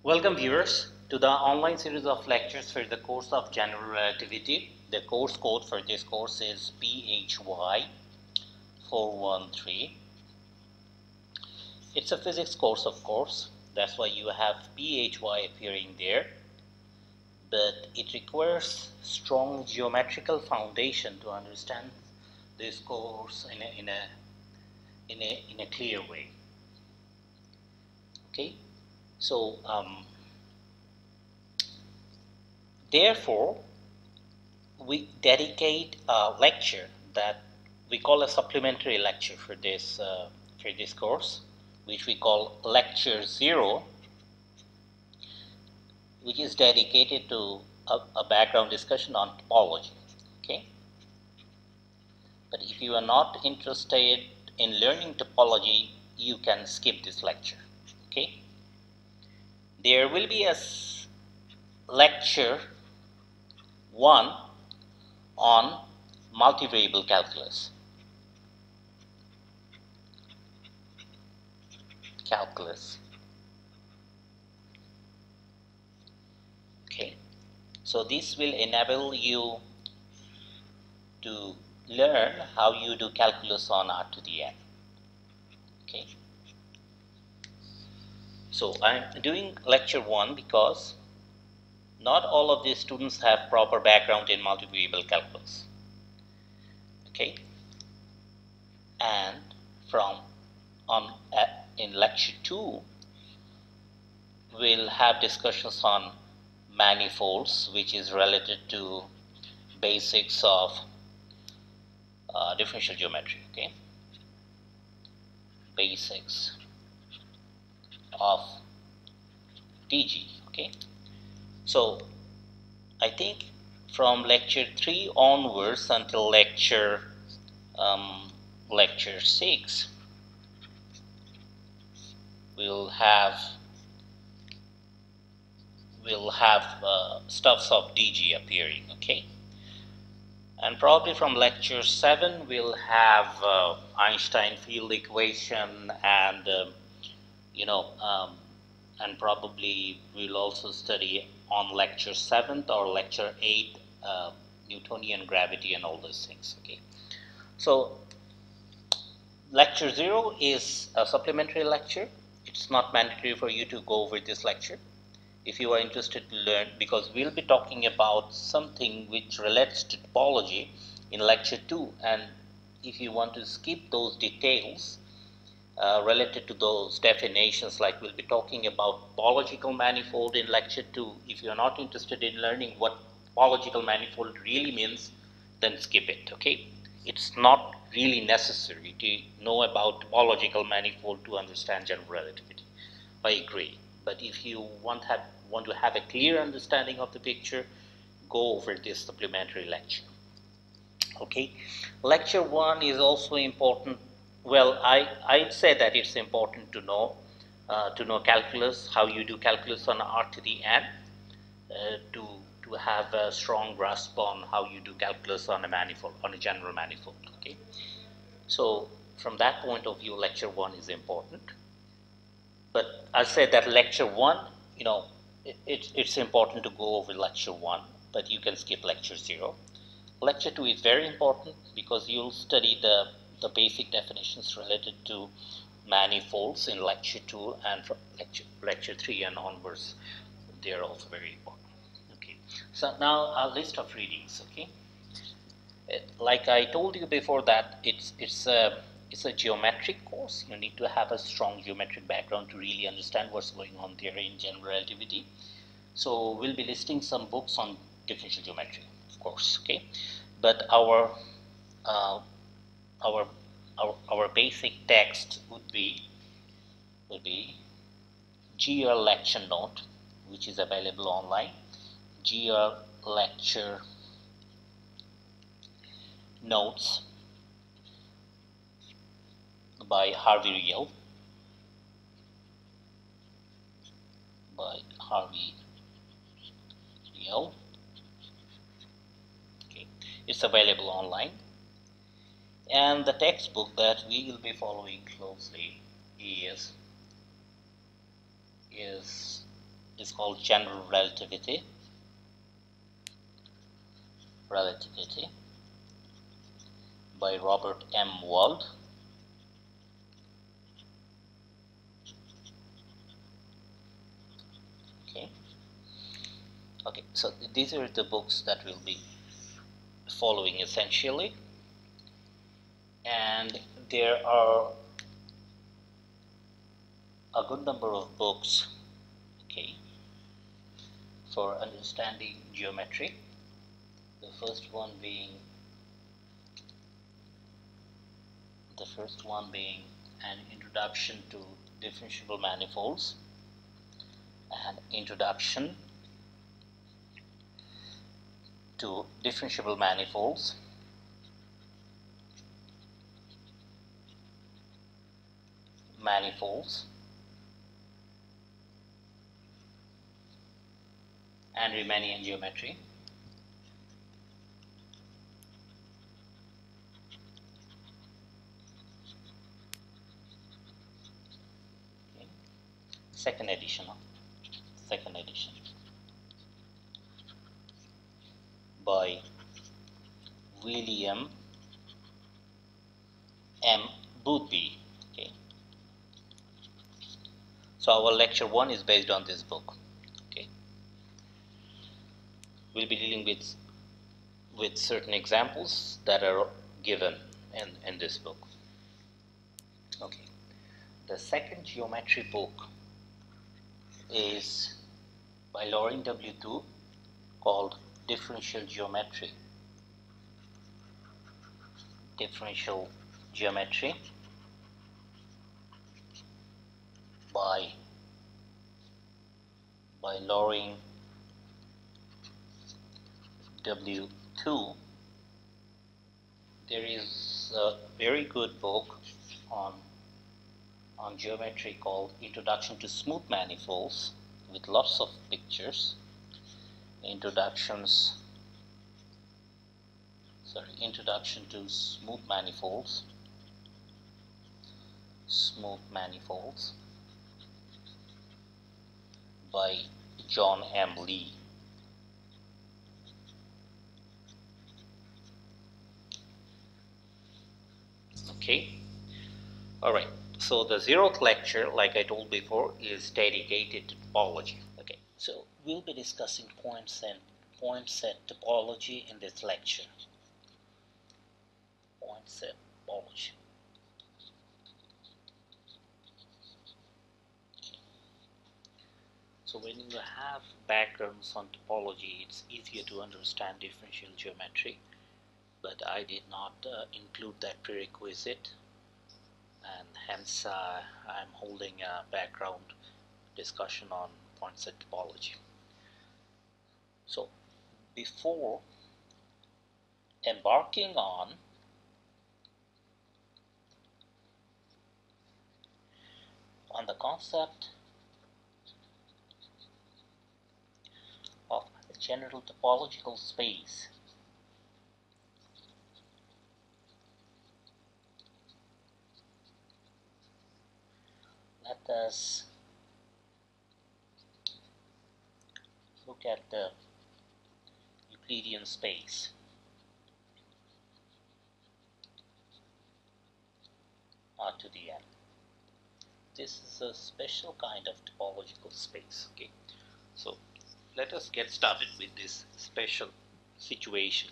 Welcome viewers to the online series of lectures for the course of General Relativity. The course code for this course is PHY 413. It's a physics course, of course. That's why you have PHY appearing there. But it requires strong geometrical foundation to understand this course in a clear way. Okay. So, therefore, we dedicate a lecture that we call a supplementary lecture for this course, which we call Lecture 0, which is dedicated to a background discussion on topology. Okay. But if you are not interested in learning topology, you can skip this lecture. Okay. There will be a lecture 1 on multivariable calculus. Okay, so this will enable you to learn how you do calculus on R to the n. Okay. So I'm doing lecture 1 because not all of these students have proper background in multivariable calculus. Okay. And in lecture 2, we'll have discussions on manifolds, which is related to basics of differential geometry. Okay. Basics of DG. Okay. So I think from lecture 3 onwards until lecture 6, we'll have stuffs of DG appearing. Okay. And probably from lecture 7 we'll have Einstein field equation and and probably we'll also study on lecture 7th or lecture 8 Newtonian gravity and all those things. Okay. So lecture 0 is a supplementary lecture. It's not mandatory for you to go over this lecture if you are interested to learn, because we'll be talking about something which relates to topology in lecture 2, and if you want to skip those details related to those definitions, like we'll be talking about topological manifold in lecture 2. If you're not interested in learning what topological manifold really means, then skip it. Okay. It's not really necessary to know about topological manifold to understand general relativity. I agree. But if you want to have a clear understanding of the picture, go over this supplementary lecture. Okay. Lecture 1 is also important. Well, I'd say that it's important to know calculus, how you do calculus on R to the n, to have a strong grasp on how you do calculus on a manifold, on a general manifold. Okay. So from that point of view, lecture 1 is important. But I'll say that lecture 1, it's important to go over lecture 1, but you can skip lecture 0. Lecture 2 is very important because you'll study the basic definitions related to manifolds in lecture 2, and from lecture 3 and onwards, they are also very important. Okay. So now a list of readings. Okay. Like I told you before, that it's a geometric course. You need to have a strong geometric background to really understand what's going on there in general relativity. So we'll be listing some books on differential geometry, of course. Okay. But our basic text would be GR lecture note, which is available online. GR lecture notes by Harvey Riel. Okay. It's available online. And the textbook that we will be following closely is is called General Relativity. Relativity by Robert M. Wald. Okay, so these are the books that we'll be following essentially, and there are a good number of books, okay, for understanding geometry. The first one being an introduction to differentiable manifolds and introduction to differentiable manifolds, and Riemannian geometry. Okay. Second edition by William M. Boothby. Okay. So our lecture 1 is based on this book. Okay. We'll be dealing with certain examples that are given in this book. Okay. The second geometry book is by Loring W. Tu called Differential Geometry. Differential Geometry by Loring W. Tu. There is a very good book on geometry called Introduction to Smooth Manifolds with lots of pictures. Introduction to Smooth Manifolds. By John M. Lee. Okay. All right. So the 0th lecture, like I told before, is dedicated to topology. Okay. So we'll be discussing point set topology in this lecture. Point set topology. Okay. So when you have backgrounds on topology, it's easier to understand differential geometry, but I did not include that prerequisite, and hence I'm holding a background discussion on point set topology. So before embarking on the concept of a general topological space, let us look at the Euclidean space. R to the n. This is a special kind of topological space. Okay, so let us get started with this special situation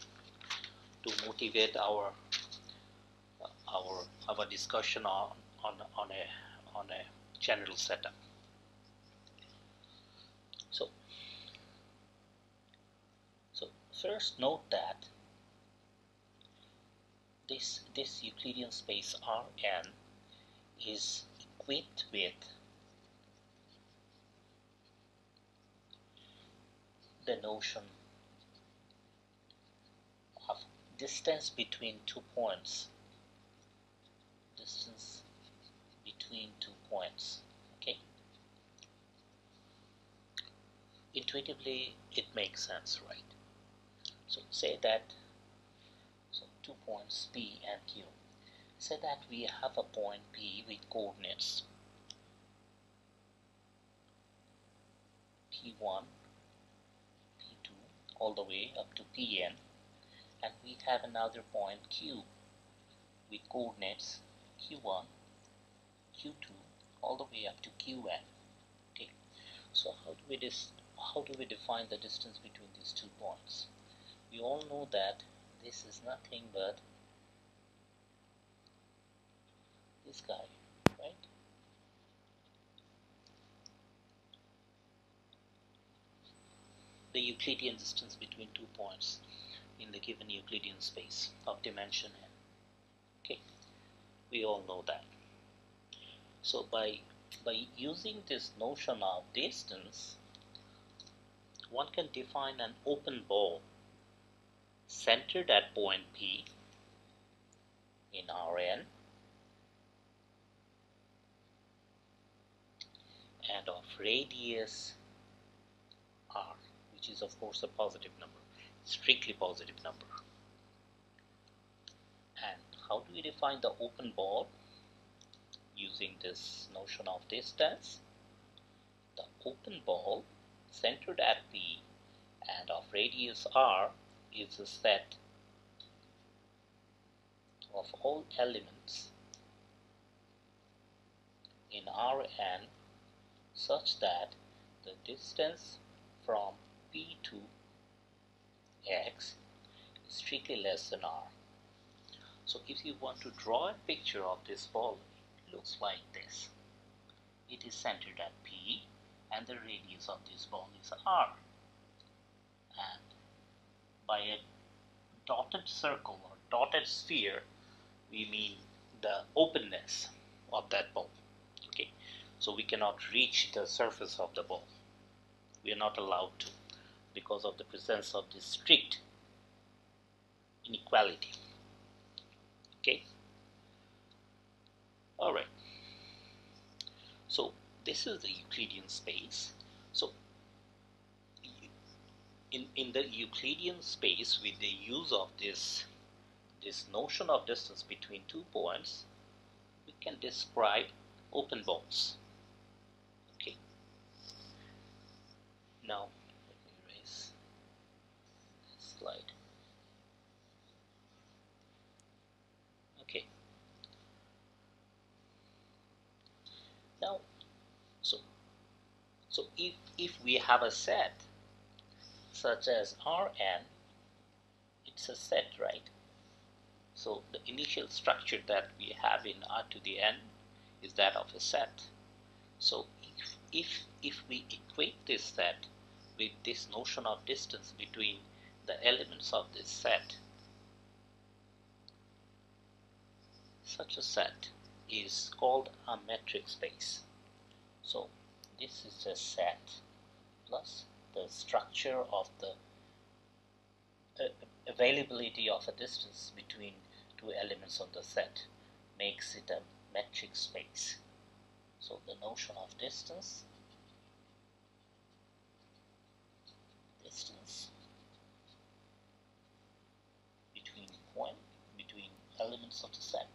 to motivate our discussion on a general setup. So first note that this Euclidean space Rn is equipped with the notion of distance between 2 points. Okay. Intuitively, it makes sense, right? So say that 2 points P and Q. Say that we have a point P with coordinates P P1, P2, all the way up to Pn, and we have another point Q with coordinates Q1, Q2, all the way up to Qn. Okay, so how do we define the distance between these 2 points? We all know that this is nothing but this guy, right? The Euclidean distance between 2 points in the given Euclidean space of dimension n. Okay, we all know that. So by using this notion of distance, one can define an open ball centered at point P in Rn and of radius r, which is of course a positive number, strictly positive number. And how do we define the open ball using this notion of distance? The open ball centered at P and of radius r is a set of all elements in Rn such that the distance from P to x is strictly less than r. So if you want to draw a picture of this ball, it looks like this. It is centered at P and the radius of this ball is r. And by a dotted circle or dotted sphere, we mean the openness of that ball. Okay, so we cannot reach the surface of the ball. We are not allowed to, because of the presence of this strict inequality. Okay, all right. So this is the Euclidean space. So in the Euclidean space, with the use of this notion of distance between 2 points, we can describe open balls. Okay. Now let me erase this slide. Okay. Now, so if we have a set such as Rn, it's a set, right? So the initial structure that we have in R to the n is that of a set. So if we equate this set with this notion of distance between the elements of this set, such a set is called a metric space. So this is a set plus the structure of the availability of a distance between 2 elements of the set makes it a metric space. So the notion of distance between elements of the set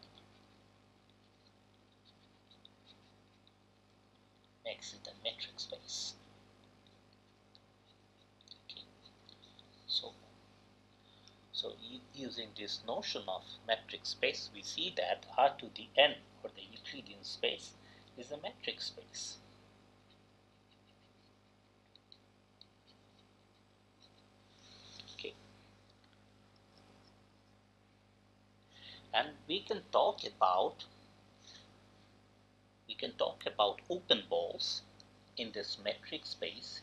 makes it a metric space. Okay. So using this notion of metric space, we see that R to the n, or the Euclidean space, is a metric space. Okay. And we can talk about open balls in this metric space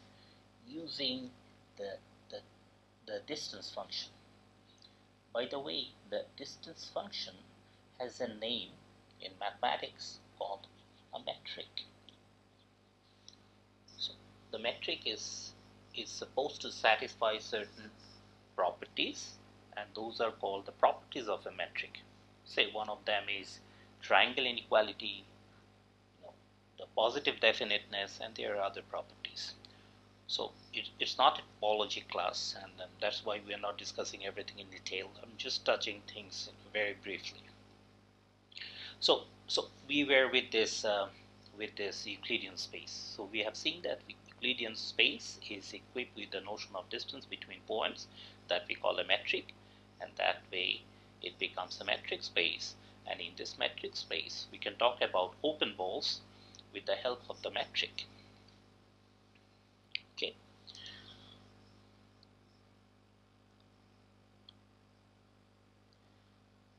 using the distance function. By the way, the distance function has a name in mathematics called a metric. So the metric is supposed to satisfy certain properties, and those are called the properties of a metric. Say one of them is triangle inequality, the positive definiteness, and there are other properties. So it's not a topology class, and that's why we are not discussing everything in detail. I'm just touching things very briefly. So we were with this Euclidean space. So we have seen that Euclidean space is equipped with the notion of distance between points that we call a metric, and that way it becomes a metric space. And in this metric space we can talk about open balls with the help of the metric. Okay.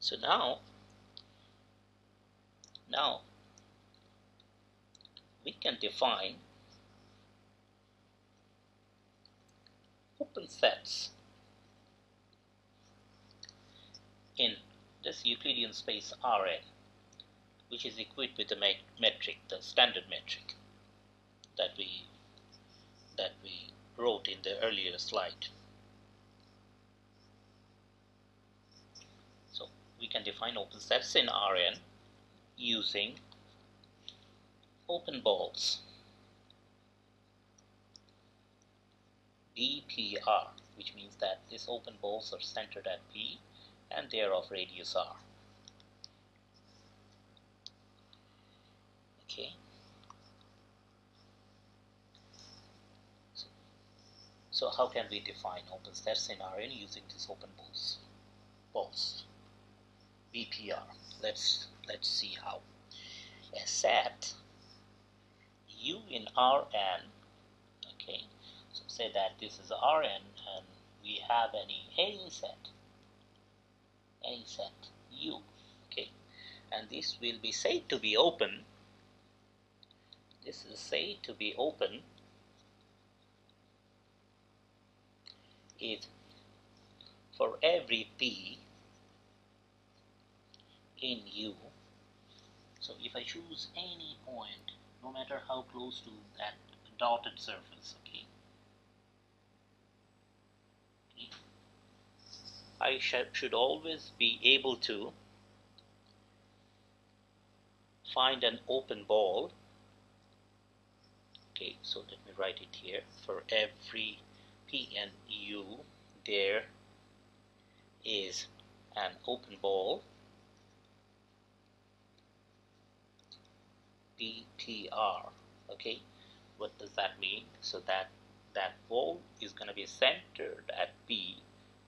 So now we can define open sets in this Euclidean space Rn, which is equipped with the metric, the standard metric that we wrote in the earlier slide. So we can define open sets in Rn using open balls BPR, which means that these open balls are centered at P and they are of radius R. Okay. So how can we define open sets in Rn using these open balls BPR? Let's see how. A set U in Rn, okay, so say that this is Rn and we have any set U, okay, and this will be said to be open. This is said to be open if for every P in U, so if I choose any point, no matter how close to that dotted surface, okay, I should always be able to find an open ball. Okay, so let me write it here. For every P and U, there is an open ball BPR. Okay, what does that mean? So that ball is going to be centered at P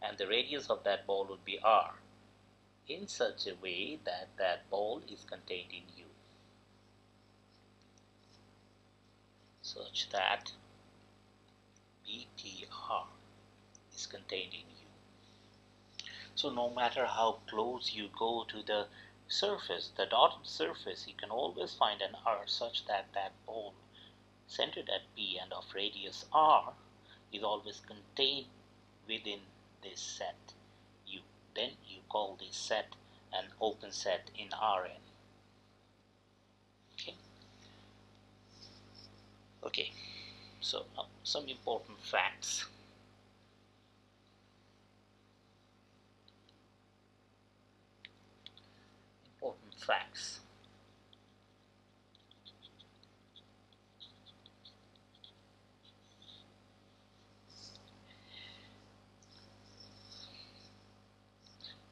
and the radius of that ball would be R in such a way that that ball is contained in U, such that BPR is contained in U. So no matter how close you go to the surface, the dotted surface, you can always find an R such that that ball centered at P and of radius R is always contained within this set U. Then you call this set an open set in Rn. Okay, so some important facts.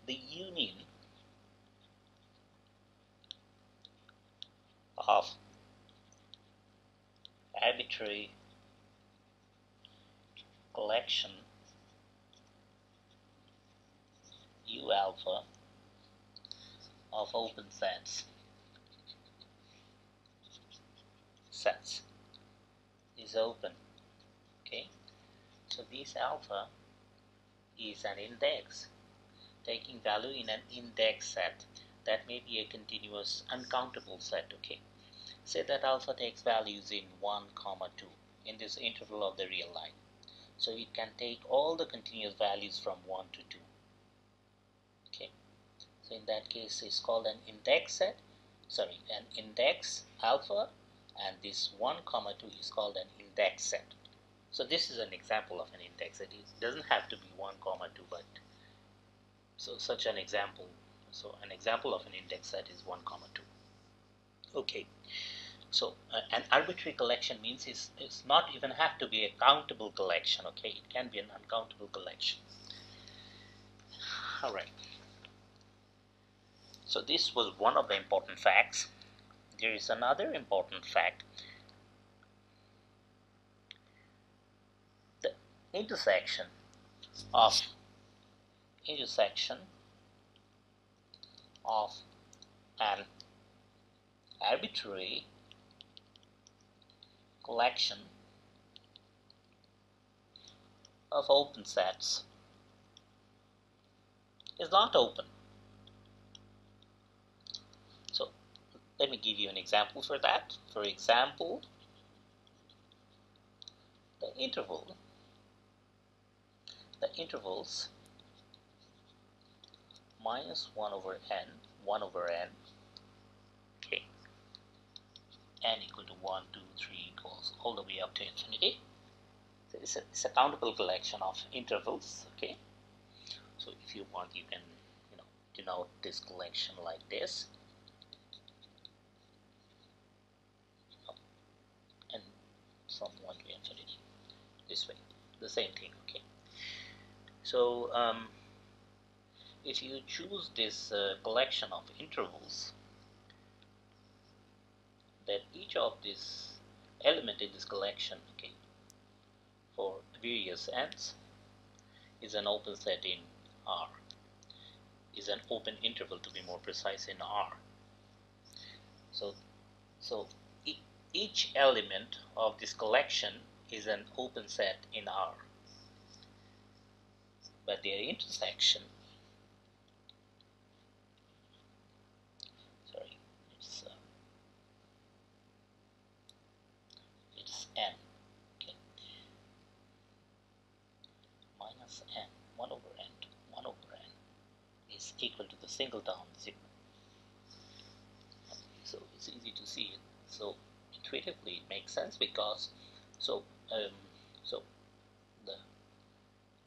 The union of arbitrary collection U alpha of open sets is open. Okay, so this alpha is an index taking value in an index set that may be a continuous uncountable set. Okay, say that alpha takes values in 1, 2 in this interval of the real line, so it can take all the continuous values from 1 to 2. Okay, so in that case it's called an index set, an index alpha, and this 1, 2 is called an index set. So this is an example of an index set. It doesn't have to be 1, 2, but so such an example. So an example of an index set is 1, 2. Okay, so an arbitrary collection means it's not even have to be a countable collection. Okay, it can be an uncountable collection. All right. So this was one of the important facts. There is another important fact. intersection of an arbitrary collection of open sets is not open. So let me give you an example for that. For example, the intervals minus 1 over n, okay, n equal to 1, 2, 3 goes all the way up to infinity. So it's a countable collection of intervals, okay. So if you want, you can denote this collection like this, and from 1 to infinity this way, the same thing, okay. So if you choose this collection of intervals, that each of this element in this collection, okay, for various n's is an open set in R, is an open interval to be more precise in R. So each element of this collection is an open set in R, but their intersection, it's n, okay, minus n, 1 over n to 1 over n is equal to the singleton sigma. So it's easy to see it. So intuitively it makes sense, because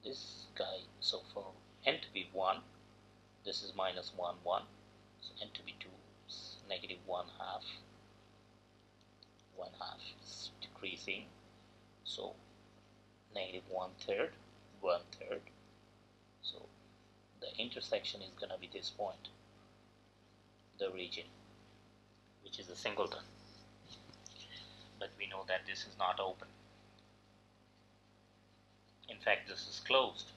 this guy, so for n to be 1, this is minus 1, 1. So n to be 2 is negative 1 half. 1 half is decreasing. So negative 1/3, 1/3. So the intersection is going to be this point, the region, which is a singleton. But we know that this is not open. In fact, this is closed.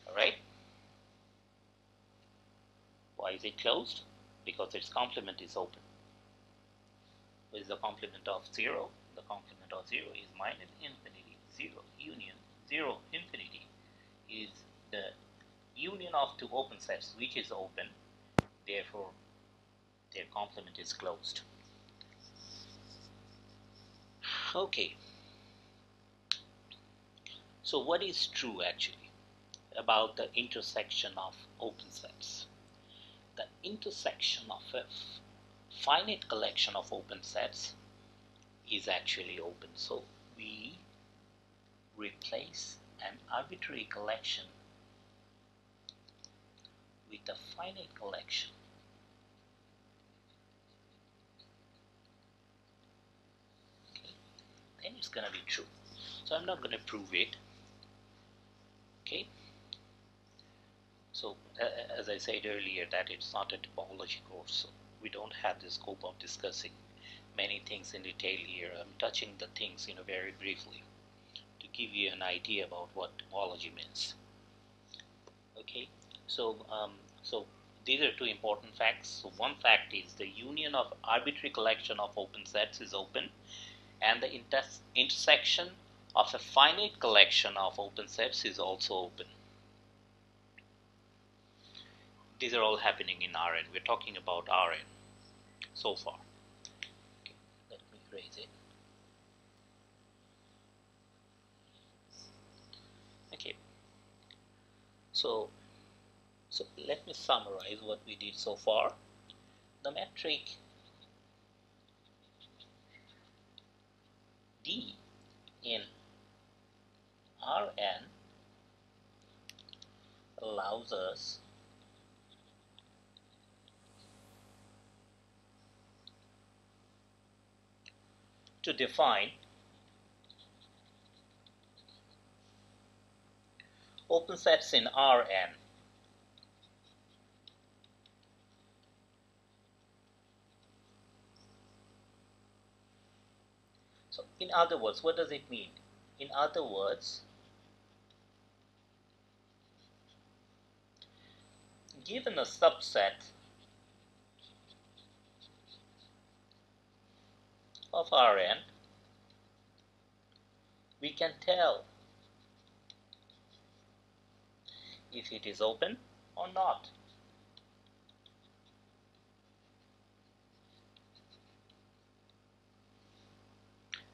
Alright? Why is it closed? Because its complement is open. What is the complement of 0? The complement of 0 is minus infinity. 0 union 0 infinity is the union of two open sets, which is open. Therefore, their complement is closed. Okay. So what is true actually about the intersection of open sets? The intersection of a finite collection of open sets is actually open. So we replace an arbitrary collection with a finite collection. Okay, then it's going to be true. So I'm not going to prove it. Okay. So as I said earlier, that it's not a topology course, so we don't have the scope of discussing many things in detail here. I'm touching the things very briefly to give you an idea about what topology means. Okay, so these are two important facts. So one fact is the union of arbitrary collection of open sets is open, and the intersection of a finite collection of open sets is also open. These are all happening in Rn. We're talking about Rn so far. Okay, let me erase it. Okay, so let me summarize what we did so far. The metric D in Rn allows us to define open sets in Rn. So in other words, what does it mean? In other words, given a subset of Rn, we can tell if it is open or not.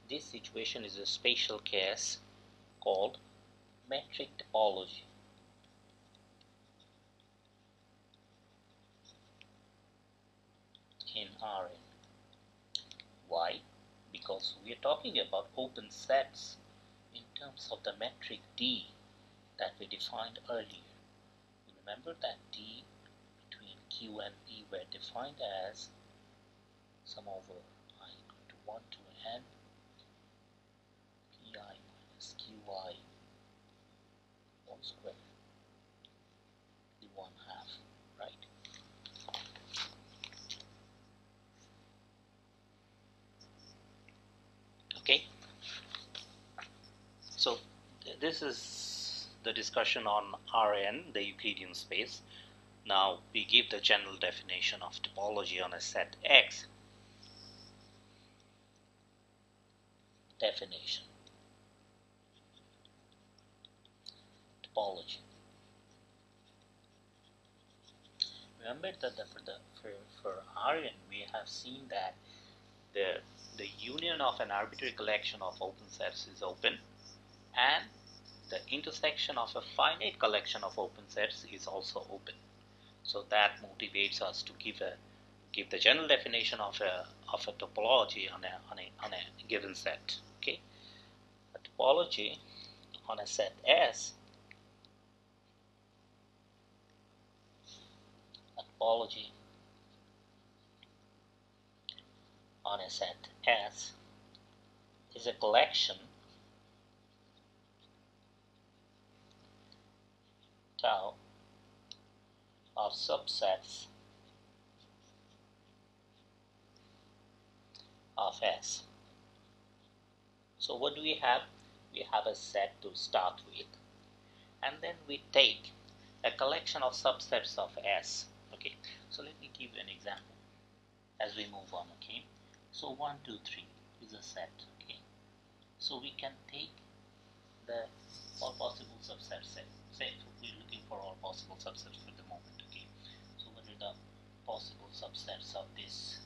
This situation is a spatial case called metric topology. In Rn. Why? Because we are talking about open sets in terms of the metric D that we defined earlier. Remember that D between Q and P were defined as sum over I equal to 1 to n Pi minus Qi whole square, the 1/2, right? Okay, so this is the discussion on Rn, the Euclidean space. Now we give the general definition of topology on a set X. Definition. Topology. Remember that for Rn we have seen that the union of an arbitrary collection of open sets is open, and the intersection of a finite collection of open sets is also open. So that motivates us to give the general definition of a topology on a given set. Okay, a topology on a set S. A topology on a set S is a collection tau of subsets of S. So what do we have? We have a set to start with, and then we take a collection of subsets of S. Okay, so let me give you an example as we move on. Okay, so 1, 2, 3 is a set. Okay, so we can take the all possible subsets. Say we're looking for all possible subsets for the moment. Okay, so what are the possible subsets of this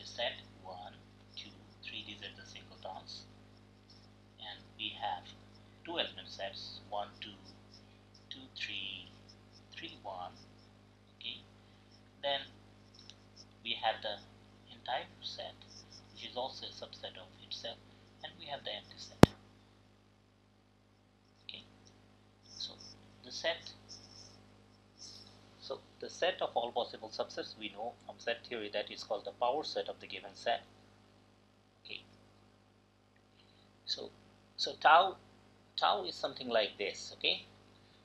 set? 1, 2, 3. These are the singletons, and we have two element sets: 1, 2, 2, 3, 3, 1. Okay, then we have the entire set, which is also a subset of itself, and we have the empty set. Okay, so the set of all possible subsets, we know from set theory that is called the power set of the given set. Okay, so tau is something like this. Okay,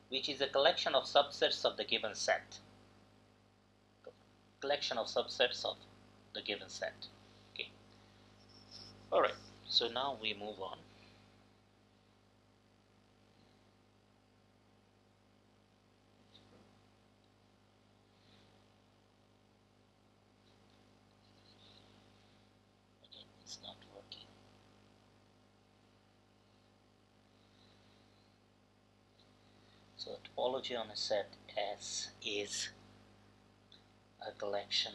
which is a collection of subsets of the given set. Collection of subsets of the given set. Okay, all right, so now we move on. Okay, it's not working. So topology on a set S is a collection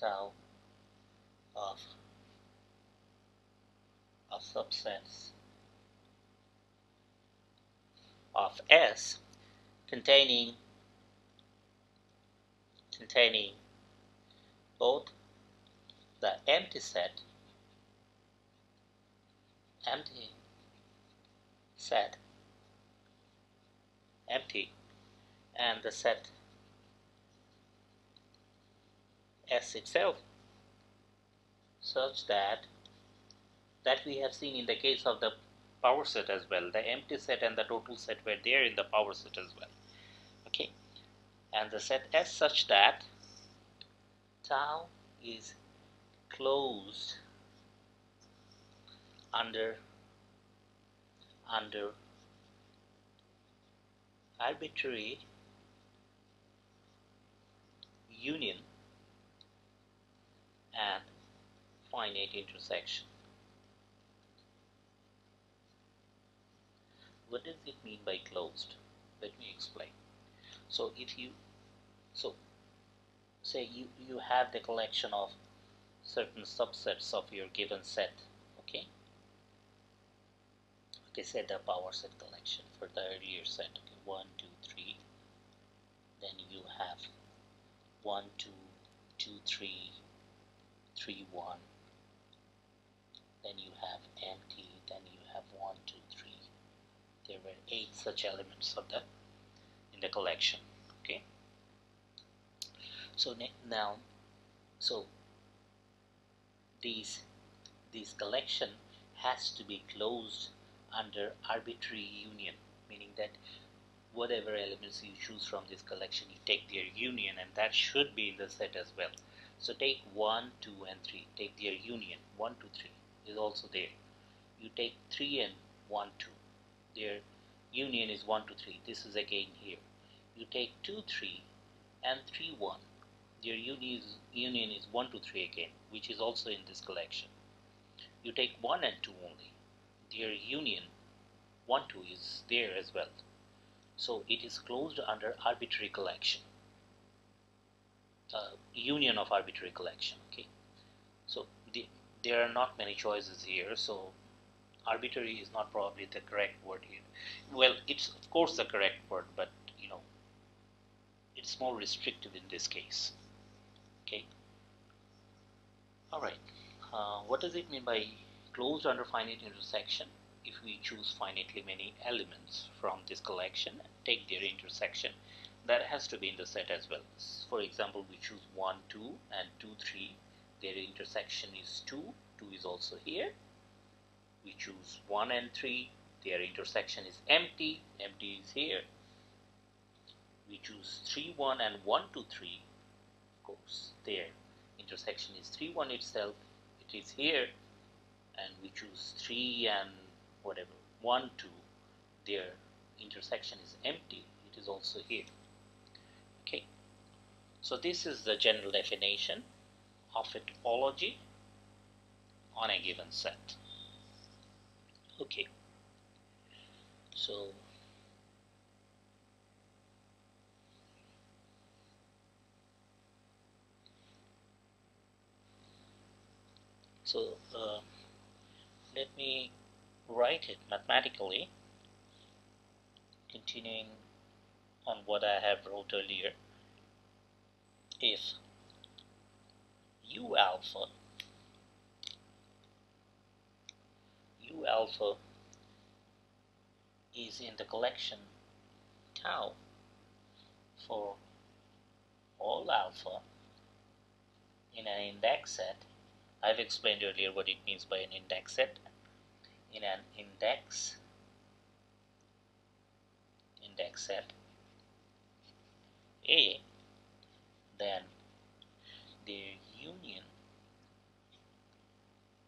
tau of subsets of S containing both the empty set empty and the set S itself, such that we have seen in the case of the power set as well. The empty set and the total set were there in the power set as well. Okay, and the set S such that tau is closed under arbitrary union and finite intersection. What does it mean by closed? Let me explain. So if you say you have the collection of certain subsets of your given set, okay, say the power set collection for the earlier set, okay, 1 2 3, then you have 1 2 2 3 3 1, then you have empty, then you have 1 2 3. There were 8 such elements of in the collection, okay. So now, so these collection has to be closed under arbitrary union, meaning that whatever elements you choose from this collection, you take their union, and that should be in the set as well. So take 1 2 and 3, take their union. 1 2 3 is also there. You take 3 and 1 2, their union is 1 2 3. This is again here. You take 2 3 and 3 1, their union is 1 2 3 again, which is also in this collection. You take 1 and 2 only, their union 1 2 is there as well. So it is closed under arbitrary collection, union of arbitrary collection, okay. So there are not many choices here, so arbitrary is not probably the correct word here. Well, it's of course the correct word, but it's more restrictive in this case, okay. All right, what does it mean by closed under finite intersection? If we choose finitely many elements from this collection and take their intersection, that has to be in the set as well. For example, we choose 1 2 and 2 3, their intersection is 2, 2 is also here. We choose 1 and 3, their intersection is empty, empty is here. We choose 3 1 and 1 2 3, of course their intersection is 3 1 itself, it is here. And we choose 3 and whatever 1 2, their intersection is empty, it is also here, okay. So this is the general definition of a topology on a given set, okay. So let me write it mathematically, continuing on what I have wrote earlier. If U alpha is in the collection tau for all alpha in an index set, I've explained earlier what it means by an index set. In an index set A, then their union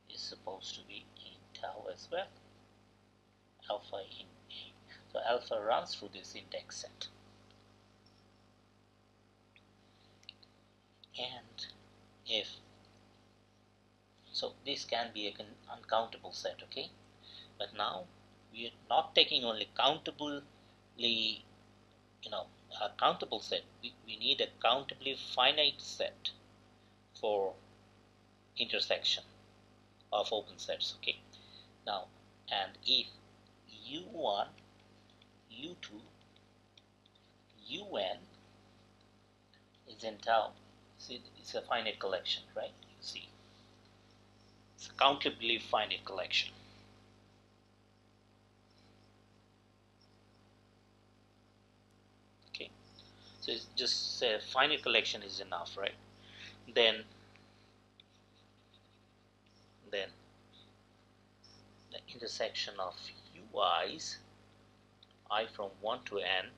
is supposed to be in tau as well, alpha in A. So alpha runs through this index set. And if so, this can be an uncountable set, okay. But now we are not taking only countably, a countable set. We need a countably finite set for intersection of open sets, okay. Now, and if U1, U2, UN is in tau, see, it's a finite collection, right? You see, it's a countably finite collection. Okay, so it's just a finite collection is enough, right? Then the intersection of UI's, I from 1 to n,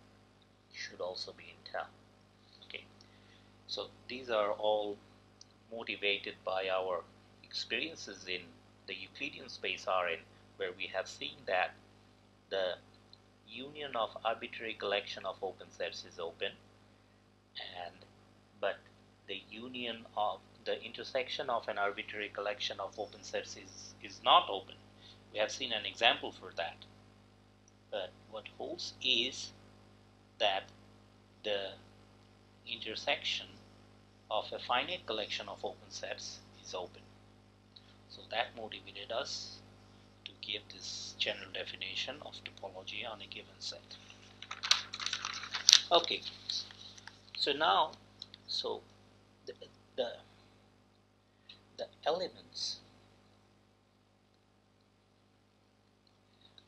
should also be in tau. Okay, so these are all motivated by our experiences in the Euclidean space Rn, where we have seen that the union of arbitrary collection of open sets is open, but the union of the intersection of an arbitrary collection of open sets is not open. We have seen an example for that. But what holds is that the intersection of a finite collection of open sets is open. So that motivated us to give this general definition of topology on a given set. Okay, so now, the elements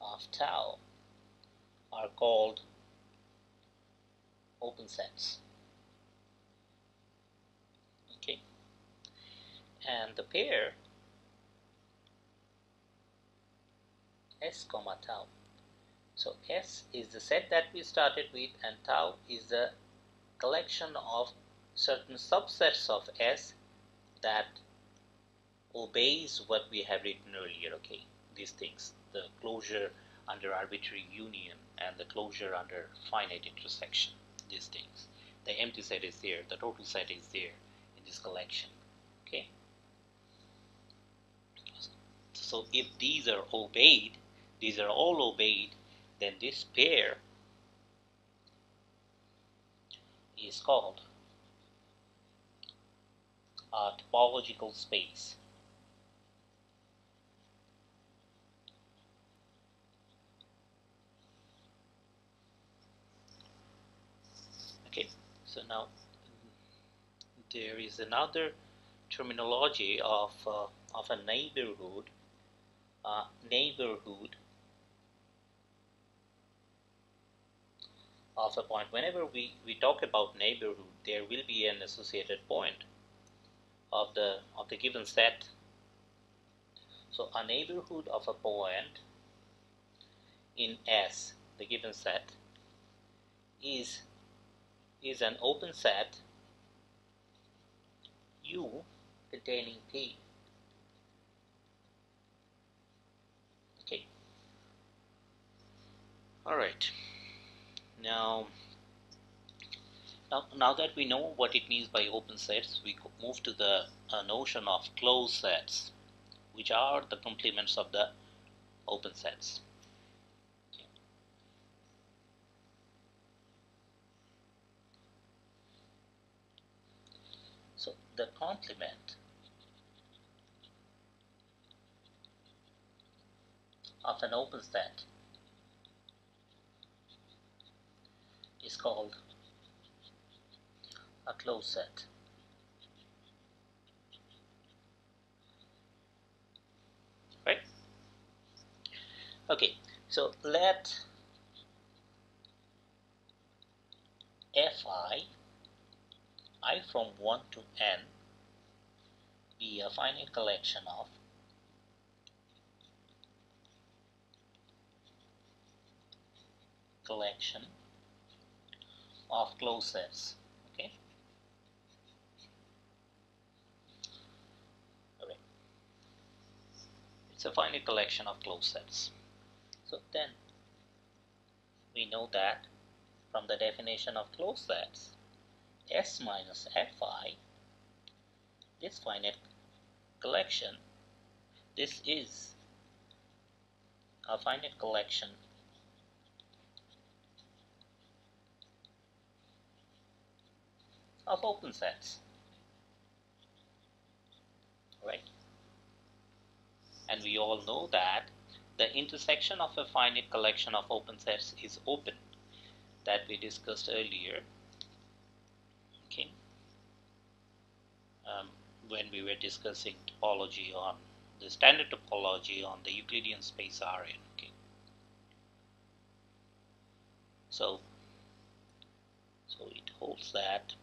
of tau are called open sets. Okay, and the pair S comma tau. So S is the set that we started with, and tau is the collection of certain subsets of S that obeys what we have written earlier. Okay, these things, the closure under arbitrary union and the closure under finite intersection, these things. The empty set is there, the total set is there in this collection. Okay, so if these are obeyed, these are all obeyed, then this pair is called a topological space. Okay, so now there is another terminology of a neighborhood. Neighborhood of a point. Whenever we talk about neighborhood, there will be an associated point of the given set. So a neighborhood of a point in S, the given set, is an open set U containing P. Okay. All right. Now that we know what it means by open sets, we move to the notion of closed sets, which are the complements of the open sets. Okay. So the complement of an open set is called a closed set. Right? Okay, so let Fi, I from 1 to n, be a finite collection of closed sets. Okay. Okay. It's a finite collection of closed sets. So then we know that from the definition of closed sets, S minus Fi, this finite collection, this is a finite collection of open sets, right? And we all know that the intersection of a finite collection of open sets is open, that we discussed earlier. Okay, when we were discussing topology on the standard topology on the Euclidean space Rn. Okay, so it holds that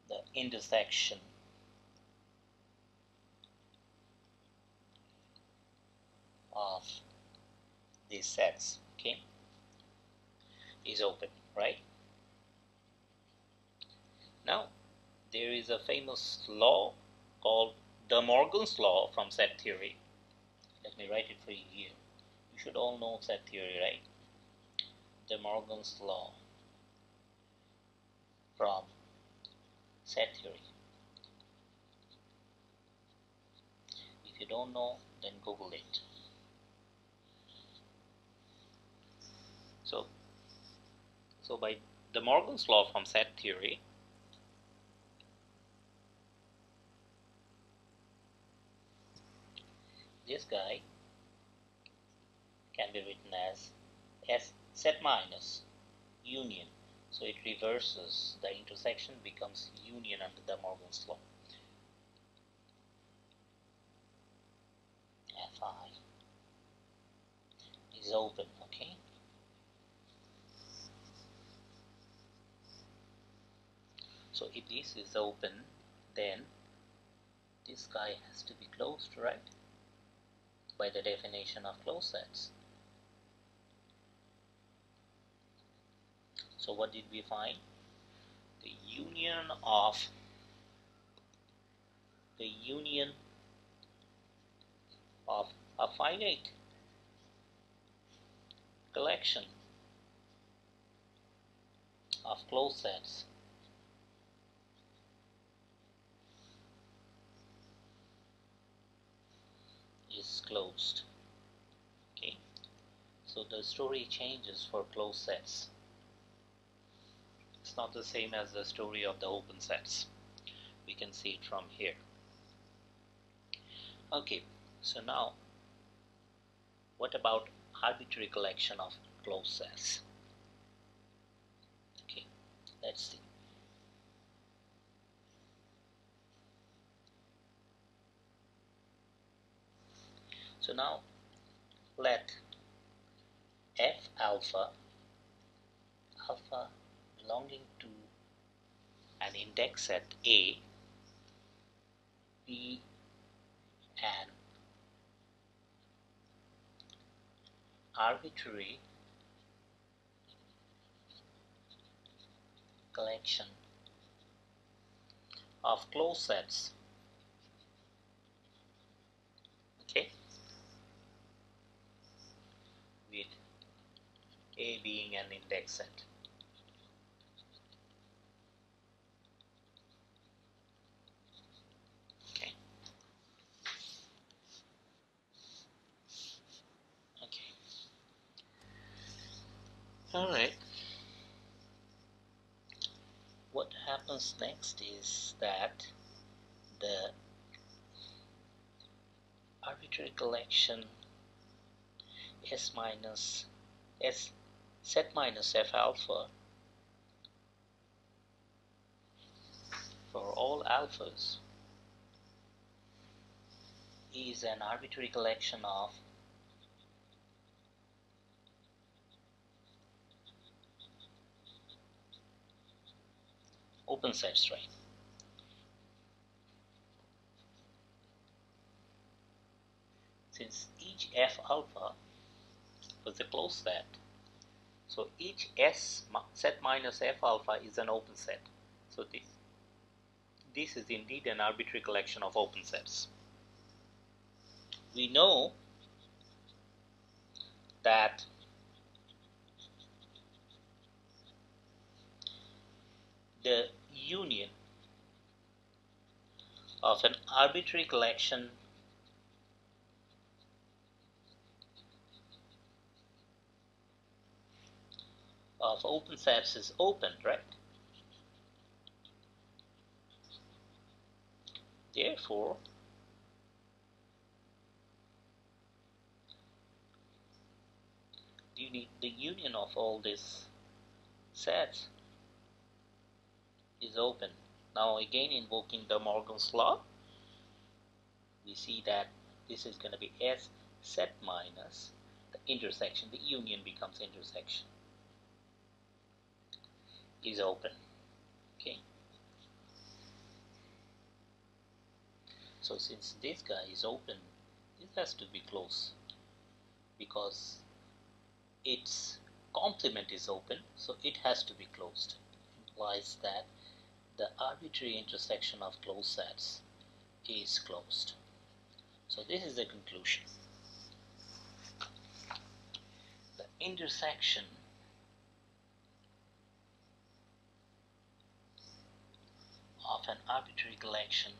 the intersection of these sets, okay, is open, right? Now, there is a famous law called De Morgan's law from set theory. Let me write it for you here. You should all know set theory, right? De Morgan's law from set theory. If you don't know, then Google it. So by De Morgan's law from set theory, this guy can be written as S set minus union. So it reverses, the intersection becomes union under De Morgan's law. Fi is open, okay? So if this is open, then this guy has to be closed, right? By the definition of closed sets. So what did we find? The union of a finite collection of closed sets is closed. Okay, so the story changes for closed sets. It's not the same as the story of the open sets. We can see it from here. Okay, so now what about arbitrary collection of closed sets? Okay, let's see. So now let F alpha belonging to an index set A be an arbitrary collection of closed sets. Okay, with A being an index set. Okay. Okay. All right. What happens next is that the arbitrary collection set minus F alpha for all alphas is an arbitrary collection of open sets, right? Since each F alpha was a closed set, so each S set minus F alpha is an open set. So this is indeed an arbitrary collection of open sets. We know that the union of an arbitrary collection of open sets is open, right? Therefore, you need the union of all these sets is open. Now again, invoking De Morgan's law, we see that this is going to be S set minus the intersection, the union becomes intersection, is open. Okay, so since this guy is open, this has to be closed because its complement is open, so it has to be closed. Implies that the arbitrary intersection of closed sets is closed. So this is the conclusion. The intersection of an arbitrary collection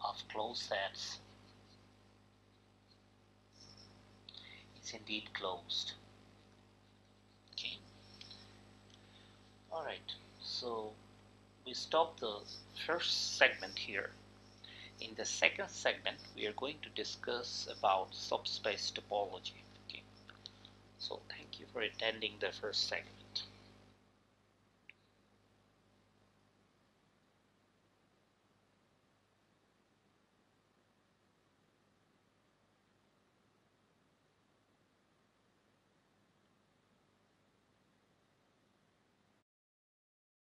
of closed sets is indeed closed. Okay. Alright, so we stop the first segment here. In the second segment, we are going to discuss about subspace topology. Okay. So thank you for attending the first segment.